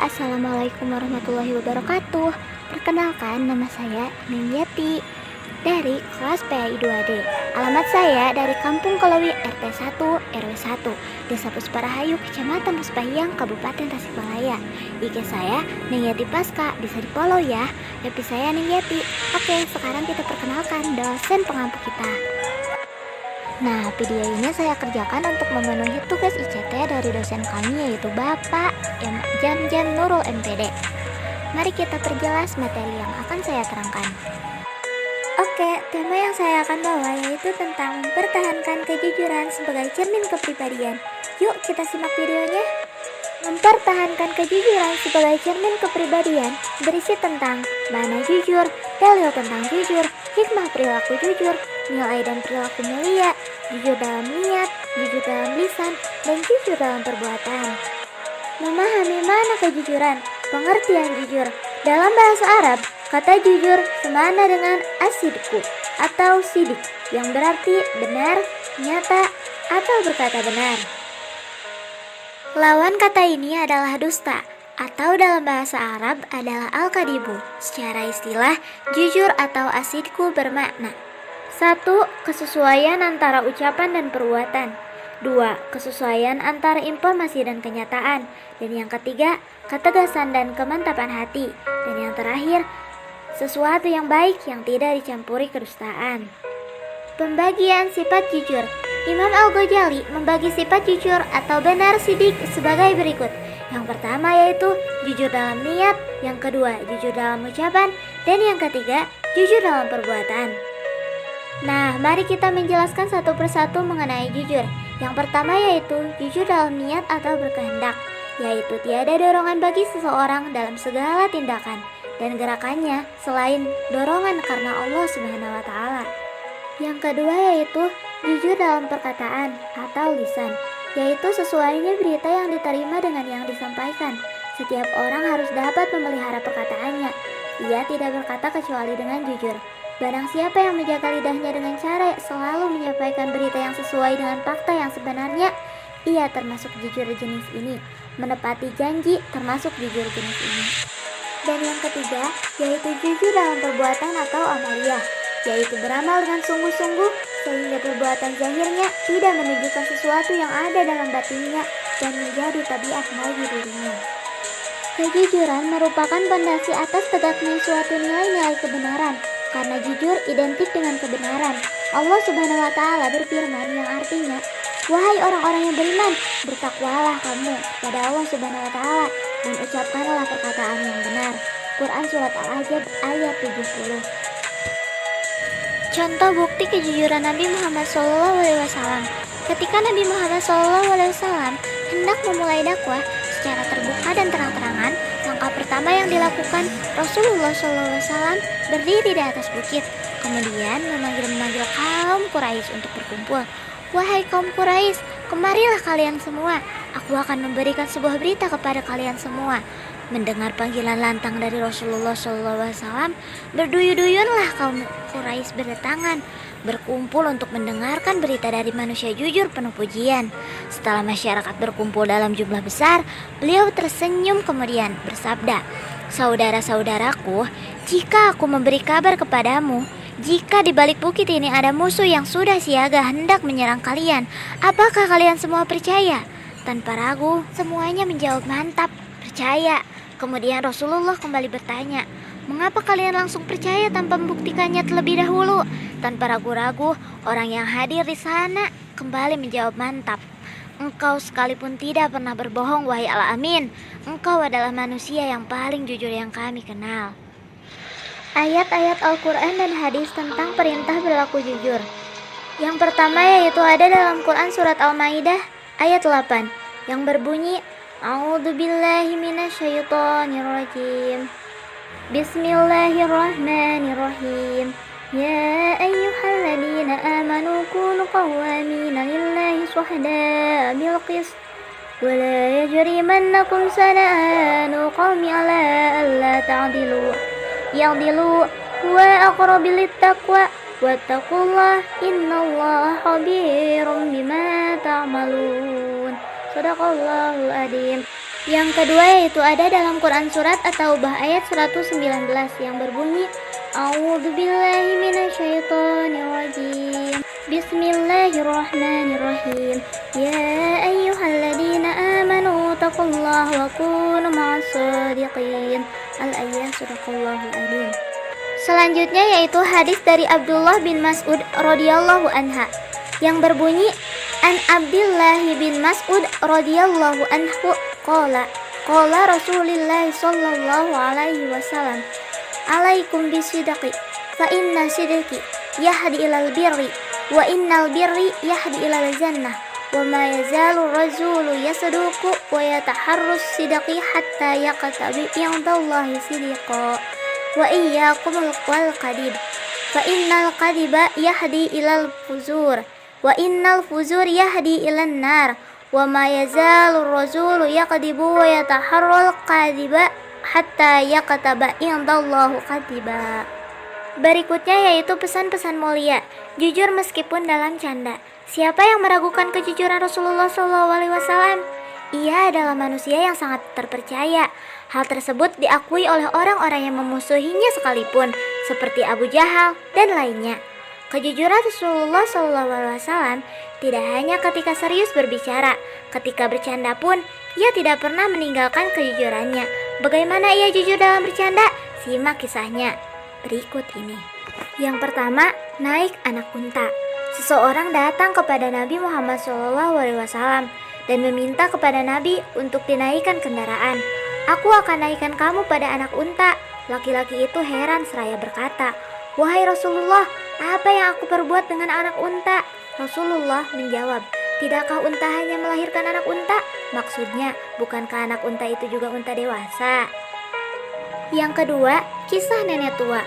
Assalamualaikum warahmatullahi wabarakatuh. Perkenalkan, nama saya Ningyati dari kelas PAI 2D. Alamat saya dari Kampung Kolowi RT 1 RW 1 Desa Pusparahayu, Kecamatan Puspahyang, Kabupaten Tasikmalaya. IG saya Ningyati Paska, bisa di-follow ya. FB saya Ningyati. Oke, sekarang kita perkenalkan dosen pengampu kita. Nah, video ini saya kerjakan untuk memenuhi tugas ICT dari dosen kami, yaitu Bapak Jamjan Nurul MPD. Mari kita perjelas materi yang akan saya terangkan. Oke, tema yang saya akan bawa yaitu tentang mempertahankan kejujuran sebagai cermin kepribadian. Yuk kita simak videonya. Mempertahankan kejujuran sebagai cermin kepribadian berisi tentang mana jujur, dalil tentang jujur, hikmah perilaku jujur, nilai dan perilaku mulia, jujur dalam niat, jujur dalam lisan, dan jujur dalam perbuatan. Memahami mana kejujuran, pengertian jujur. Dalam bahasa Arab, kata jujur semana dengan asidku atau sidik, yang berarti benar, nyata, atau berkata benar. Lawan kata ini adalah dusta, atau dalam bahasa Arab adalah al-kadibu. Secara istilah, jujur atau asidku bermakna 1. Kesesuaian antara ucapan dan perbuatan. 2. Kesesuaian antara informasi dan kenyataan. Dan yang ketiga, ketegasan dan kemantapan hati. Dan yang terakhir, sesuatu yang baik yang tidak dicampuri kedustaan. Pembagian sifat jujur. Imam Al-Ghazali membagi sifat jujur atau benar sidik sebagai berikut. Yang pertama yaitu jujur dalam niat, yang kedua jujur dalam ucapan, dan yang ketiga jujur dalam perbuatan. Nah, mari kita menjelaskan satu persatu mengenai jujur. Yang pertama yaitu jujur dalam niat atau berkehendak, yaitu tiada dorongan bagi seseorang dalam segala tindakan dan gerakannya selain dorongan karena Allah Subhanahu wa Ta'ala. Yang kedua yaitu jujur dalam perkataan atau lisan, yaitu sesuainya berita yang diterima dengan yang disampaikan. Setiap orang harus dapat memelihara perkataannya. Ia tidak berkata kecuali dengan jujur. Barang siapa yang menjaga lidahnya dengan cara selalu menyampaikan berita yang sesuai dengan fakta yang sebenarnya, ia termasuk jujur jenis ini. Menepati janji termasuk jujur jenis ini. Dan yang ketiga yaitu jujur dalam perbuatan atau amaliyah, yaitu beramal dengan sungguh-sungguh sehingga perbuatan zahirnya tidak menunjukkan sesuatu yang ada dalam batinnya dan menjadi tabiat bagi dirinya. Kejujuran merupakan pondasi atas tegaknya suatu nilai-nilai kebenaran, karena jujur identik dengan kebenaran. Allah Subhanahu wa Ta'ala berfirman yang artinya, wahai orang-orang yang beriman, bertakwalah kamu kepada Allah Subhanahu wa Ta'ala dan ucapkanlah perkataan yang benar. Quran Surat Al-Ahzab ayat 70. Contoh bukti kejujuran Nabi Muhammad SAW. Ketika Nabi Muhammad SAW hendak memulai dakwah secara terbuka dan terang-terangan, langkah pertama yang dilakukan Rasulullah SAW berdiri di atas bukit, kemudian memanggil kaum Quraisy untuk berkumpul. Wahai kaum Quraisy, kemarilah kalian semua. Aku akan memberikan sebuah berita kepada kalian semua. Mendengar panggilan lantang dari Rasulullah SAW, berduyun-duyunlah kaum Quraisy berdatangan, berkumpul untuk mendengarkan berita dari manusia jujur penuh pujian. Setelah masyarakat berkumpul dalam jumlah besar, beliau tersenyum kemudian bersabda, saudara-saudaraku, jika aku memberi kabar kepadamu, jika di balik bukit ini ada musuh yang sudah siaga hendak menyerang kalian, apakah kalian semua percaya? Tanpa ragu, semuanya menjawab mantap, percaya. Kemudian Rasulullah kembali bertanya, mengapa kalian langsung percaya tanpa membuktikannya terlebih dahulu? Tanpa ragu-ragu, orang yang hadir di sana kembali menjawab mantap. Engkau sekalipun tidak pernah berbohong, wahai Al-Amin. Engkau adalah manusia yang paling jujur yang kami kenal. Ayat-ayat Al-Quran dan hadis tentang perintah berlaku jujur. Yang pertama yaitu ada dalam Quran Surat Al-Maidah ayat 8 yang berbunyi, A'udzubillahi minasyaitonirrajim. Bismillahirrahmanirrahim. Ya ayyuhalladzina amanu kunu qawwamina lillahi syuhada'a bil qist. Wa la yajrimannakum sana'anu qawmi ala alla ta'dilu. Ya'dilu huwa aqrabu littaqwa. Wattaqullah innallaha khabirum bima ta'malun. Sadaqallahul adzim. Yang kedua yaitu ada dalam Quran surat At-Taubah ayat 119 yang berbunyi A'udzubillahi minasyaitonirrajim. Bismillahirrahmanirrahim. Ya ayyuhalladzina amanu taqullaha wa kunu ma'as-shadiqin. Al-ayat sadaqallahul adzim. Selanjutnya yaitu hadis dari Abdullah bin Mas'ud radhiyallahu anha yang berbunyi An Abdullah bin Mas'ud radhiyallahu anhu qala Rasulullah sallallahu alaihi wasallam alaikum bisidqi fa inna sidqi yahdi ilal birri wa innal birri yahdi ilal jannah wa ma yazalu rajulu yasduqu wa yataharrus sidqi hatta yaqtabi indallahi sidqa wa iyyakum wal kadib fa innal kadiba yahdi ilal fuzur wa innal fuzur yahdi ilan nar wa ma yazalu rajulu yaqdibu wa yataharral kadiba hatta yaqtaba indallahu kadiba. Berikutnya yaitu pesan-pesan mulia, jujur meskipun dalam canda. Siapa yang meragukan kejujuran Rasulullah SAW? Ia adalah manusia yang sangat terpercaya. Hal tersebut diakui oleh orang-orang yang memusuhinya sekalipun, seperti Abu Jahal dan lainnya. Kejujuran Rasulullah SAW tidak hanya ketika serius berbicara, ketika bercanda pun ia tidak pernah meninggalkan kejujurannya. Bagaimana ia jujur dalam bercanda? Simak kisahnya berikut ini. Yang pertama, naik anak unta. Seseorang datang kepada Nabi Muhammad SAW dan meminta kepada Nabi untuk dinaikkan kendaraan. Aku akan naikkan kamu pada anak unta. Laki-laki itu heran seraya berkata, Wahai Rasulullah, apa yang aku perbuat dengan anak unta? Rasulullah menjawab, tidakkah unta hanya melahirkan anak unta? Maksudnya, bukankah anak unta itu juga unta dewasa? Yang kedua, kisah nenek tua.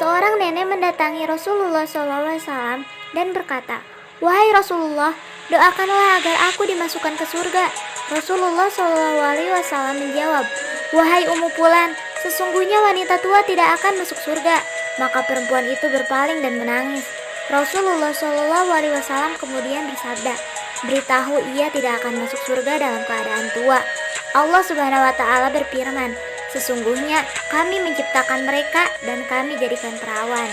Seorang nenek mendatangi Rasulullah SAW dan berkata, Wahai Rasulullah, doakanlah agar aku dimasukkan ke surga. Rasulullah SAW menjawab, Wahai Ummu Fulan, sesungguhnya wanita tua tidak akan masuk surga. Maka perempuan itu berpaling dan menangis. Rasulullah SAW kemudian bersabda, beritahu ia tidak akan masuk surga dalam keadaan tua. Allah Subhanahu wa Ta'ala berfirman, sesungguhnya kami menciptakan mereka dan kami jadikan perawan.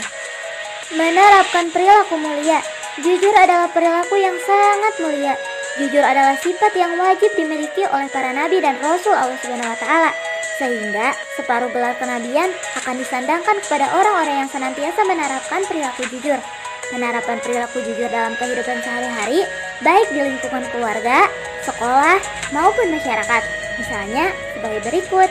Menerapkan perilaku mulia. Jujur adalah perilaku yang sangat mulia. Jujur adalah sifat yang wajib dimiliki oleh para nabi dan rasul Allah Subhanahu wa Ta'ala. Sehingga separuh gelar kenabian akan disandangkan kepada orang-orang yang senantiasa menerapkan perilaku jujur. Penerapan perilaku jujur dalam kehidupan sehari-hari, baik di lingkungan keluarga, sekolah, maupun masyarakat. Misalnya sebagai berikut.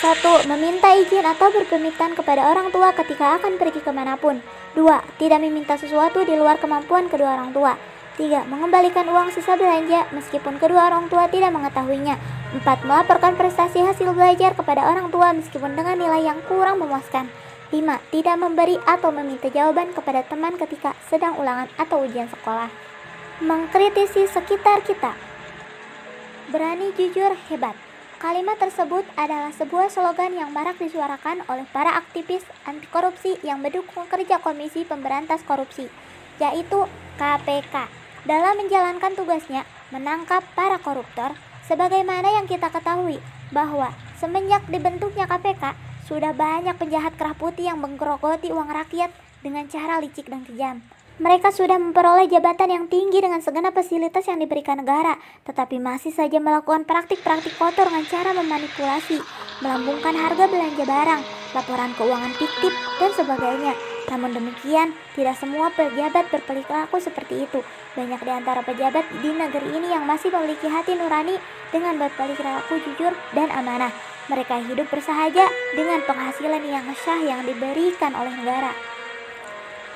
1. Meminta izin atau berpamitan kepada orang tua ketika akan pergi kemanapun. 2. Tidak meminta sesuatu di luar kemampuan kedua orang tua. 3. Mengembalikan uang sisa belanja meskipun kedua orang tua tidak mengetahuinya. 4. Melaporkan prestasi hasil belajar kepada orang tua meskipun dengan nilai yang kurang memuaskan. 5. Tidak memberi atau meminta jawaban kepada teman ketika sedang ulangan atau ujian sekolah. Mengkritisi sekitar kita. Berani jujur hebat. Kalimat tersebut adalah sebuah slogan yang marak disuarakan oleh para aktivis anti korupsi yang mendukung kerja Komisi Pemberantas Korupsi, yaitu KPK, dalam menjalankan tugasnya menangkap para koruptor. Sebagaimana yang kita ketahui bahwa semenjak dibentuknya KPK, sudah banyak penjahat kerah putih yang menggerogoti uang rakyat dengan cara licik dan kejam. Mereka sudah memperoleh jabatan yang tinggi dengan segenap fasilitas yang diberikan negara, tetapi masih saja melakukan praktik-praktik kotor dengan cara memanipulasi, melambungkan harga belanja barang, laporan keuangan fiktif, dan sebagainya. Namun demikian, tidak semua pejabat berperilaku seperti itu. Banyak di antara pejabat di negeri ini yang masih memiliki hati nurani dengan berperilaku jujur dan amanah. Mereka hidup bersahaja dengan penghasilan yang sah yang diberikan oleh negara.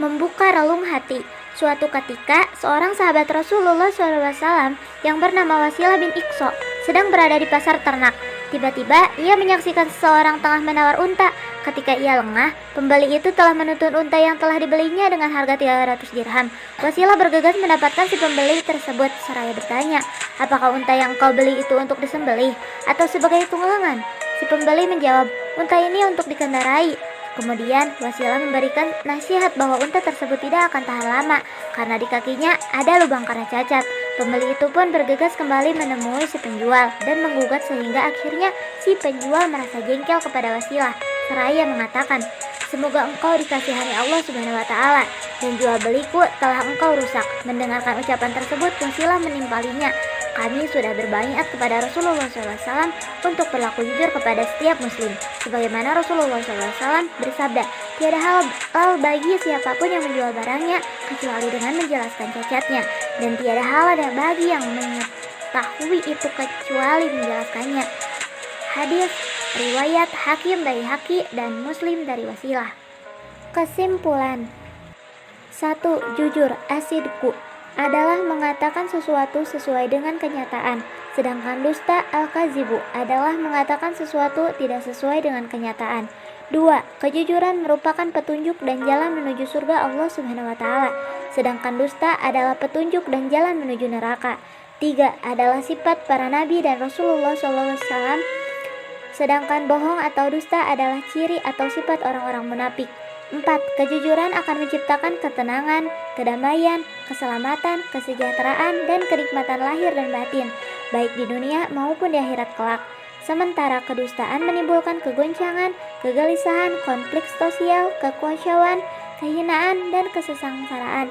Membuka relung hati. Suatu ketika, seorang sahabat Rasulullah SAW yang bernama Wasilah bin Iqso sedang berada di pasar ternak. Tiba-tiba, ia menyaksikan seseorang tengah menawar unta. Ketika ia lengah, pembeli itu telah menuntun unta yang telah dibelinya dengan harga 300 dirham. Wasilah bergegas mendapatkan si pembeli tersebut seraya bertanya, apakah unta yang kau beli itu untuk disembelih atau sebagai tunggangan? Si pembeli menjawab, unta ini untuk dikendarai. Kemudian Wasilah memberikan nasihat bahwa unta tersebut tidak akan tahan lama karena di kakinya ada lubang karena cacat. Pembeli itu pun bergegas kembali menemui si penjual dan menggugat sehingga akhirnya si penjual merasa jengkel kepada Wasilah seraya mengatakan, "Semoga engkau dikasihani Allah Subhanahu wa taala dan jual beliku telah engkau rusak." Mendengarkan ucapan tersebut, Wasilah menimpalinya, "Kami sudah berbaiat kepada Rasulullah SAW untuk berlaku jujur kepada setiap muslim. Sebagaimana Rasulullah SAW bersabda, tiada halal bagi siapapun yang menjual barangnya kecuali dengan menjelaskan cacatnya, dan tiada halal bagi yang mengetahui itu kecuali menjelaskannya." Hadis riwayat Hakim dari Haki dan Muslim dari Wasilah. Kesimpulan: 1. Jujur asidku adalah mengatakan sesuatu sesuai dengan kenyataan, sedangkan dusta al-kazibu adalah mengatakan sesuatu tidak sesuai dengan kenyataan. 2. Kejujuran merupakan petunjuk dan jalan menuju surga Allah Subhanahu wa taala, sedangkan dusta adalah petunjuk dan jalan menuju neraka. 3. Adalah sifat para nabi dan Rasulullah SAW, sedangkan bohong atau dusta adalah ciri atau sifat orang-orang munafik. 4. Kejujuran akan menciptakan ketenangan, kedamaian, keselamatan, kesejahteraan, dan kenikmatan lahir dan batin, baik di dunia maupun di akhirat kelak. Sementara kedustaan menimbulkan kegoncangan, kegelisahan, konflik sosial, kekacauan, kehinaan, dan kesengsaraan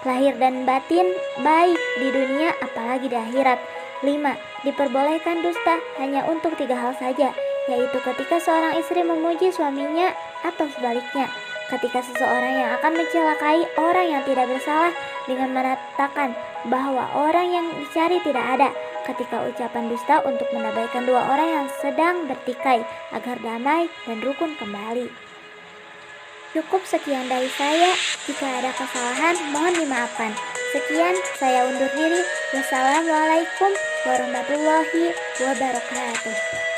lahir dan batin, baik di dunia apalagi di akhirat. 5. Diperbolehkan dusta hanya untuk 3 hal saja, yaitu ketika seorang istri memuji suaminya atau sebaliknya, ketika seseorang yang akan mencelakai orang yang tidak bersalah dengan mengatakan bahwa orang yang dicari tidak ada, ketika ucapan dusta untuk menabaikan 2 orang yang sedang bertikai agar damai dan rukun kembali. Cukup sekian dari saya. Jika ada kesalahan, mohon dimaafkan. Sekian, saya undur diri. Wassalamualaikum warahmatullahi wabarakatuh.